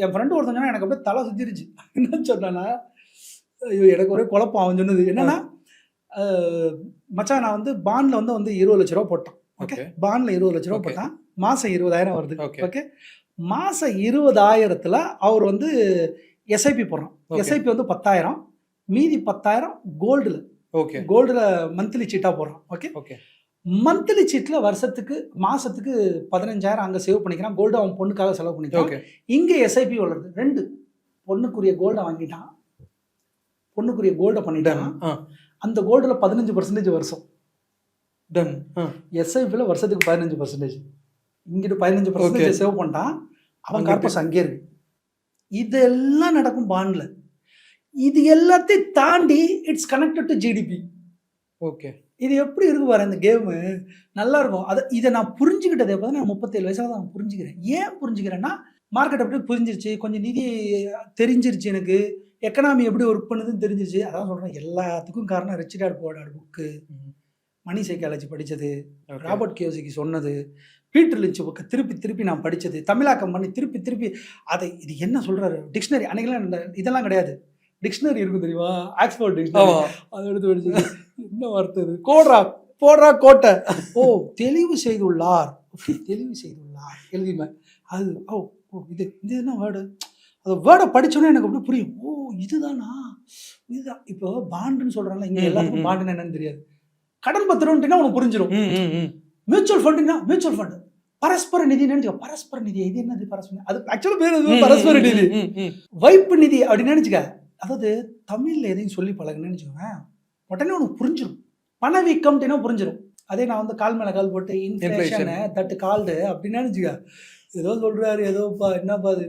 என் friend ஒருத்தன் சொன்னா எனக்கு அப்படியே தலை சுத்திருச்சு. என்ன சொன்னானா, ஐயோ எனக்கு ஒரே குழப்பம். அவன் சொன்னது என்னன்னா, மச்சான் நான் வந்து பாண்ட்ல வந்து 20 லட்ச ரூபா போட்டான். ஓகே, பாண்ட்ல 20 லட்ச ரூபா போட்டான். மாசம் 20,000 வருது. ஓகே, மாசம் 20,000த்துல அவர் வந்து எஸ்ஐபி போடுறான். எஸ்ஐபி வந்து 10,000, மீதி 10,000 கோல்டுல. ஓகே, கோல்டுல மந்த்லி சீட்டா போடுறான். ஓகே ஓகே, மந்த்லி சீட்ல வருஷத்துக்கு மாசத்துக்கு 15,000 அங்க சேவ் பண்ணிக்கிறான். கோல்டு அவன் பொண்ணுக்காக செலவு பண்ணிக்கிறான். இங்க எஸ்ஐபி வளருது. 2 பொண்ணுக்குரிய கோல்டை வாங்கிட்டான், பொண்ணுக்குரிய கோல்டை பண்ணிட்டான். அந்த கோல்டுல 15% வருஷம் டன். எஸ்ஐபியில் வருஷத்துக்கு 15%, இங்கிட்டு 15% சேவ் பண்ணிட்டான். அவன் கார்பஸ் அங்கே இருக்கு. இதெல்லாம் நடக்கும் பாண்ட்ல. இது எல்லாத்தையும் தாண்டி it's connected to GDP. Okay, இது எப்படி இருக்கு பாரு இந்த கேமு, நல்லா இருக்கும். இதை நான் புரிஞ்சுக்கிட்டதே பார்த்தா நான் 37 வயசாக தான் புரிஞ்சுக்கிறேன். ஏன் புரிஞ்சுக்கிறேன்னா, மார்க்கெட் எப்படி புரிஞ்சிருச்சு, கொஞ்சம் நிதி தெரிஞ்சிருச்சு, எனக்கு எக்கனாமி எப்படி ஒர்க் பண்ணுதுன்னு தெரிஞ்சிருச்சு. அதான் சொல்கிறேன், எல்லாத்துக்கும் காரணம் rich dad poor dad book, money psychology படித்தது, ராபர்ட் கியோசாகி சொன்னது, பீட்டர் லிஞ்ச் புக்கை திருப்பி திருப்பி நான் படித்தது, தமிழாக்கம் பண்ணி திருப்பி திருப்பி அதை இது என்ன சொல்கிறாரு, டிக்ஷனரி அன்றைக்கெல்லாம் இதெல்லாம் கிடையாது, டிக்ஷனரி இருக்கும் தெரியுமா, ஆக்ஸ்போர்ட் டிக்ஷனரி, அதை எடுத்து படிச்சு என்ன வார்த்தை இது, போடுறா கோட்டை, ஓ தெளிவு செய்துள்ளார், தெளிவு செய்துள்ளார் எழுதிப்பேன். அது இது என்ன வேர்டு, அந்த வேர்டை படித்தோன்னே எனக்கு அப்படி புரியும். ஓ இதுதானா, இதுதான். இப்போ பாண்டுன்னு சொல்கிறாங்களா, இங்கே எல்லாத்துக்கும் பாண்டுன்னு என்னன்னு தெரியாது. கடன் பத்திரம்னா உனக்கு புரிஞ்சிடும். மியூச்சுவல் ஃபண்டுனா மியூச்சுவல் ஃபண்டு, பரஸ்பர நிதி நினைச்சுக்க, பரஸ்பர நிதி இது என்னது, பரஸ்பர அது ஆக்சுவலா பேர் எதுவும் பரஸ்பர நிதி, வைப்பு நிதி அப்படின்னு நினைச்சுக்க. அதாவது தமிழ்ல எதையும் சொல்லி பழகுன்னு நினைச்சுக்கோங்க, உடனே உனக்கு புரிஞ்சிடும். பணவீக்கம்னா புரிஞ்சிடும். அதே நான் வந்து கால் மேல கால் போட்டு இன்ஃப்ளேஷன் தட்டு கால்டு அப்படின்னு நினைச்சுக்க, ஏதோ சொல்றாரு, ஏதோப்பா என்னப்பா அது